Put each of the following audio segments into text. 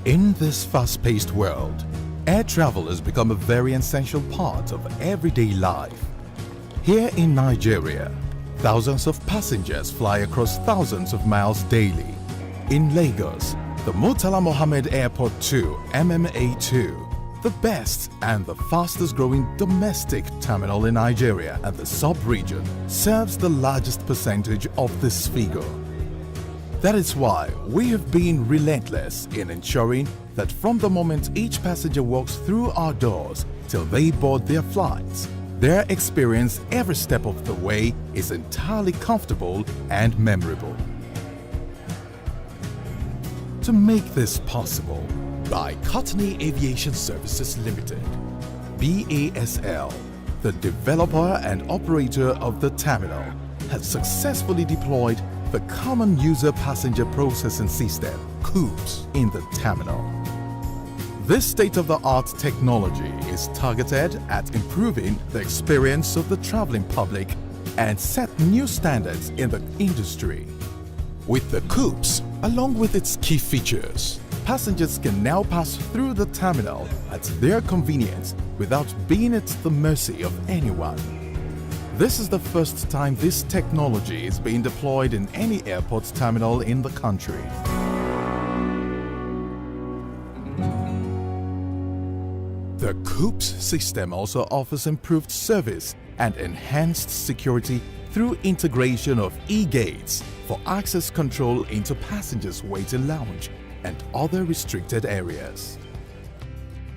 In this fast-paced world, air travel has become a very essential part of everyday life. Here in Nigeria, thousands of passengers fly across thousands of miles daily. In Lagos, the Murtala Muhammed Airport 2 MMA2, the best and the fastest growing domestic terminal in Nigeria and the sub-region, serves the largest percentage of this figure. That is why we have been relentless in ensuring that from the moment each passenger walks through our doors till they board their flights, their experience every step of the way is entirely comfortable and memorable. To make this possible, by Courtney Aviation Services Limited, BASL, the developer and operator of the terminal, has successfully deployed the Common User Passenger Processing System, CUPS, in the terminal. This state-of-the-art technology is targeted at improving the experience of the traveling public and set new standards in the industry. With the CUPS, along with its key features, passengers can now pass through the terminal at their convenience without being at the mercy of anyone. This is the first time this technology is being deployed in any airport terminal in the country. The CUPS system also offers improved service and enhanced security through integration of e-gates for access control into passengers' waiting lounge and other restricted areas.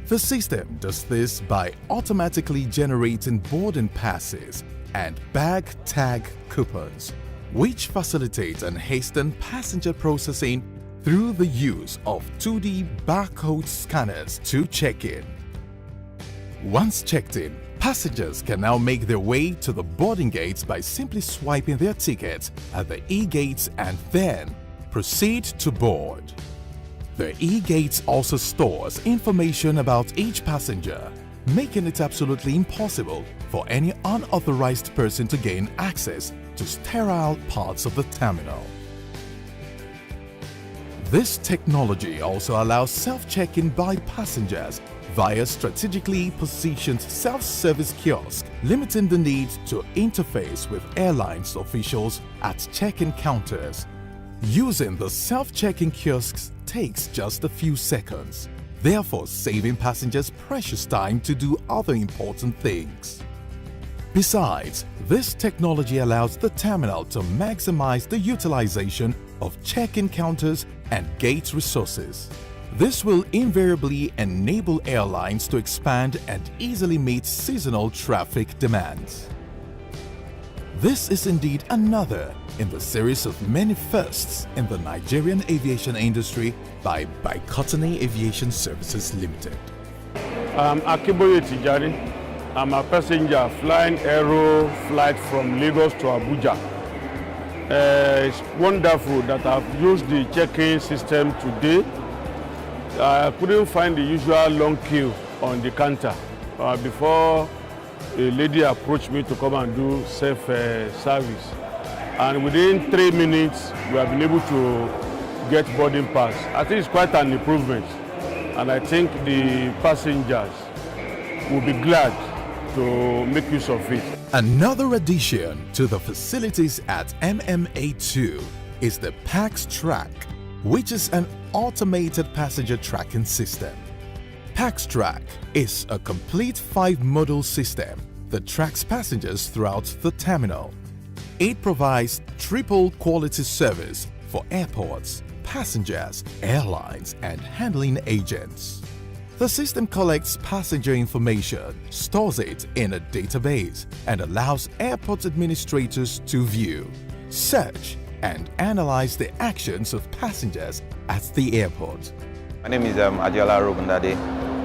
The system does this by automatically generating boarding passes and bag tag coupons, which facilitate and hasten passenger processing through the use of 2D barcode scanners to check-in. Once checked in, passengers can now make their way to the boarding gates by simply swiping their tickets at the e-gates and then proceed to board. The e-gates also stores information about each passenger, making it absolutely impossible for any unauthorized person to gain access to sterile parts of the terminal. This technology also allows self-check-in by passengers via strategically positioned self-service kiosks, limiting the need to interface with airlines officials at check-in counters. Using the self-check-in kiosks takes just a few seconds, therefore saving passengers precious time to do other important things. Besides, this technology allows the terminal to maximize the utilization of check-in counters and gate resources. This will invariably enable airlines to expand and easily meet seasonal traffic demands. This is indeed another in the series of many firsts in the Nigerian aviation industry by Courtney Aviation Services Limited. I'm Akiboye Tijani. I'm a passenger flying Aero flight from Lagos to Abuja. It's wonderful that I've used the check-in system today. I couldn't find the usual long queue on the counter before a lady approached me to come and do self-service. And within 3 minutes, we have been able to get boarding pass. I think it's quite an improvement. And I think the passengers will be glad to make use of it. Another addition to the facilities at MMA2 is the PAX Track, which is an automated passenger tracking system. PAX Track is a complete 5-module system that tracks passengers throughout the terminal. It provides triple quality service for airports, passengers, airlines, and handling agents. The system collects passenger information, stores it in a database, and allows airport administrators to view, search, and analyze the actions of passengers at the airport. My name is Adiola Robundade.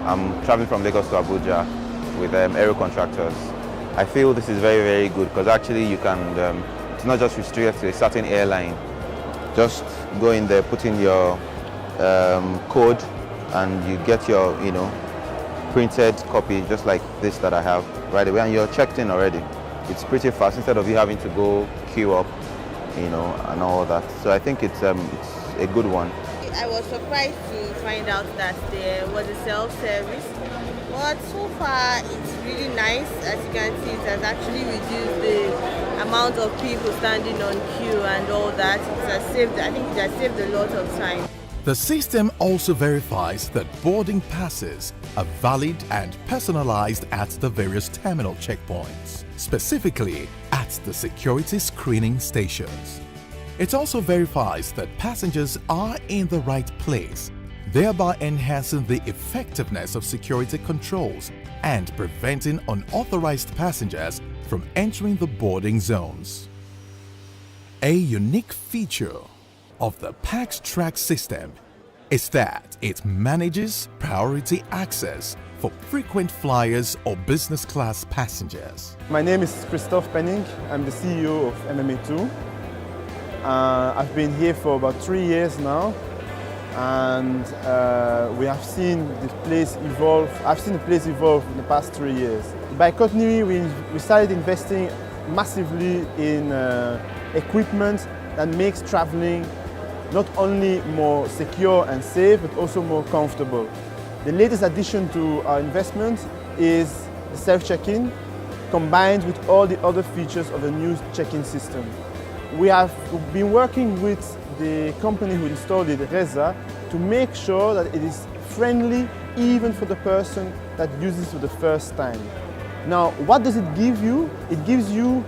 I'm traveling from Lagos to Abuja with aero contractors. I feel this is very, very good because actually you can, it's not just restricted to a certain airline. Just go in there, put in your code, and you get your, printed copy just like this that I have right away, and you're checked in already. It's pretty fast instead of you having to go queue up, and all that. So I think it's a good one. I was surprised to find out that there was a self-service, but so far it's really nice. As you can see, it has actually reduced the amount of people standing on queue and all that. It has saved, I think it has saved a lot of time. The system also verifies that boarding passes are valid and personalized at the various terminal checkpoints, specifically at the security screening stations. It also verifies that passengers are in the right place, thereby enhancing the effectiveness of security controls and preventing unauthorized passengers from entering the boarding zones. A unique feature of the PAX track system is that it manages priority access for frequent flyers or business class passengers. My name is Christophe Penning. I'm the CEO of MMA2. I've been here for about 3 years now, and we have seen the place evolve. I've seen the place evolve in the past 3 years. By Courtney, we started investing massively in equipment that makes traveling not only more secure and safe, but also more comfortable. The latest addition to our investment is the self-check-in, combined with all the other features of the new check-in system. We have been working with the company who installed it, Naija, to make sure that it is friendly even for the person that uses it for the first time. Now, what does it give you? It gives you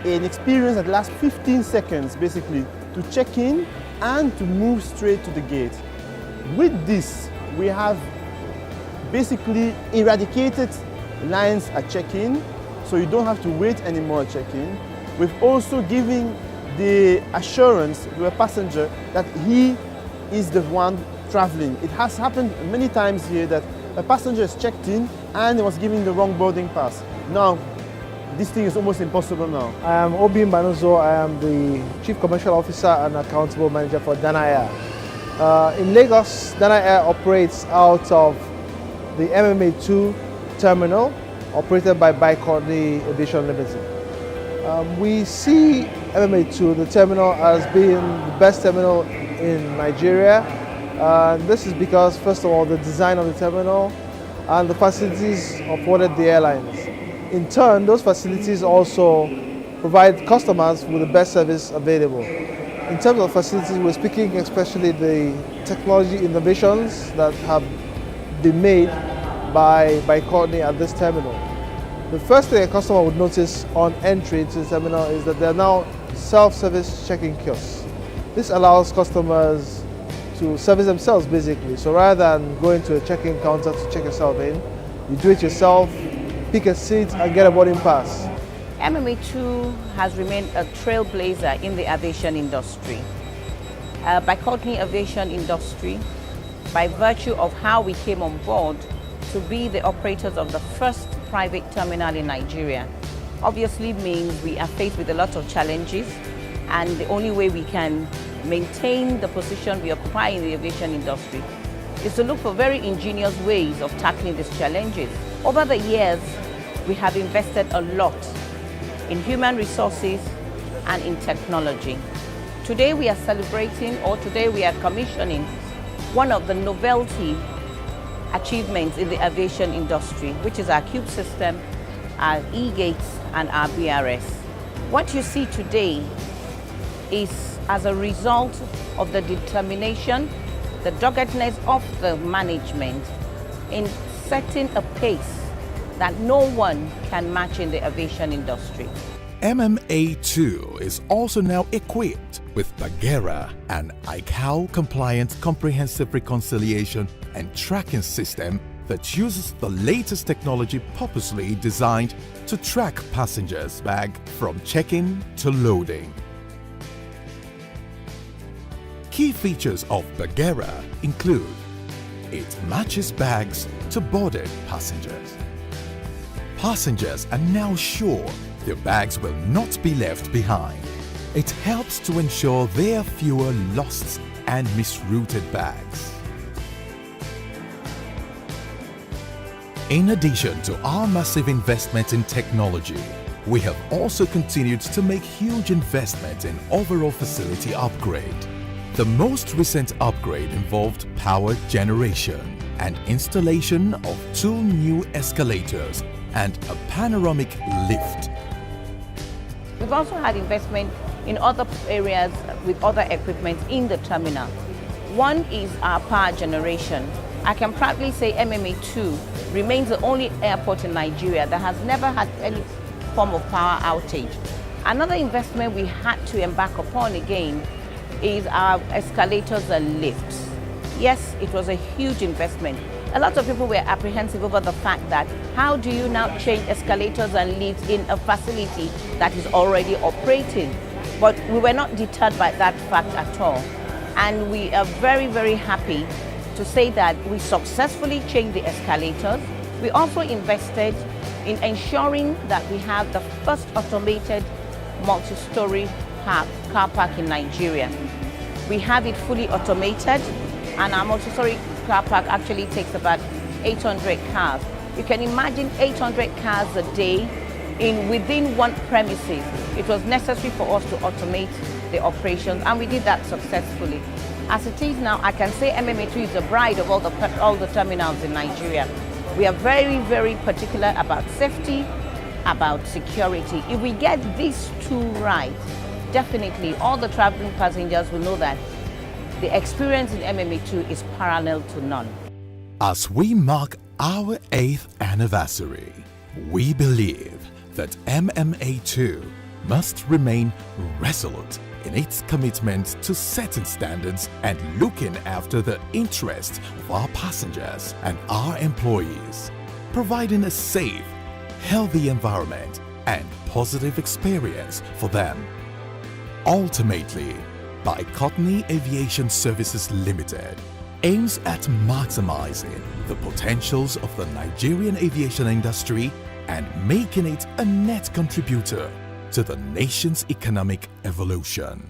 an experience that lasts 15 seconds, basically, to check in and to move straight to the gate. With this, we have basically eradicated lines at check-in, so you don't have to wait anymore at check-in. We've also given the assurance to a passenger that he is the one traveling. It has happened many times here that a passenger is checked in and was given the wrong boarding pass. Now, this thing is almost impossible now. I am Obi Banuzo. I am the Chief Commercial Officer and Accountable Manager for Naija. In Lagos, Naija operates out of the MMA2 terminal operated by Courtney Aviation Limited. We see MMA2, the terminal, as being the best terminal in Nigeria. This is because, first of all, the design of the terminal and the facilities afforded the airlines. In turn, those facilities also provide customers with the best service available. In terms of facilities, we're speaking especially the technology innovations that have been made by Courtney at this terminal. The first thing a customer would notice on entry to the terminal is that there are now self-service check-in kiosks. This allows customers to service themselves basically. So rather than going to a check-in counter to check yourself in, you do it yourself, pick a seat and get a boarding pass. MMA2 has remained a trailblazer in the aviation industry. By Courtney Aviation Industry, by virtue of how we came on board to be the operators of the first private terminal in Nigeria, obviously means we are faced with a lot of challenges, and the only way we can maintain the position we occupy in the aviation industry is to look for very ingenious ways of tackling these challenges. Over the years, we have invested a lot in human resources and in technology. Today we are celebrating, or today we are commissioning, one of the novelty achievements in the aviation industry, which is our cube system, our e-gates and our BRS. What you see today is as a result of the determination, the doggedness of the management in setting a pace that no one can match in the aviation industry. MMA2 is also now equipped with Bagheera, an ICAO-compliant comprehensive reconciliation and tracking system that uses the latest technology purposely designed to track passengers' bag from check-in to loading. Key features of Bagheera include: it matches bags to boarded passengers. Passengers are now sure their bags will not be left behind. It helps to ensure there are fewer lost and misrouted bags. In addition to our massive investment in technology, we have also continued to make huge investments in overall facility upgrade. The most recent upgrade involved power generation and installation of 2 new escalators and a panoramic lift. We've also had investment in other areas with other equipment in the terminal. One is our power generation. I can proudly say MMA2 remains the only airport in Nigeria that has never had any form of power outage. Another investment we had to embark upon again is our escalators and lifts. Yes, it was a huge investment. A lot of people were apprehensive over the fact that how do you now change escalators and lifts in a facility that is already operating? But we were not deterred by that fact at all. And we are very, very happy to say that we successfully changed the escalators. We also invested in ensuring that we have the first automated multi-story car park in Nigeria. We have it fully automated, and our multi-story car park actually takes about 800 cars. You can imagine 800 cars a day within one premises. It was necessary for us to automate the operations, and we did that successfully. As it is now, I can say MMA2 is the bride of all the terminals in Nigeria. We are very, very particular about safety, about security. If we get these 2 right, definitely all the traveling passengers will know that the experience in MMA2 is parallel to none. As we mark our 8th anniversary, we believe that MMA2 must remain resolute in its commitment to setting standards and looking after the interests of our passengers and our employees, providing a safe, healthy environment and positive experience for them. Ultimately, Courtney Aviation Services Limited aims at maximizing the potentials of the Nigerian aviation industry and making it a net contributor to the nation's economic evolution.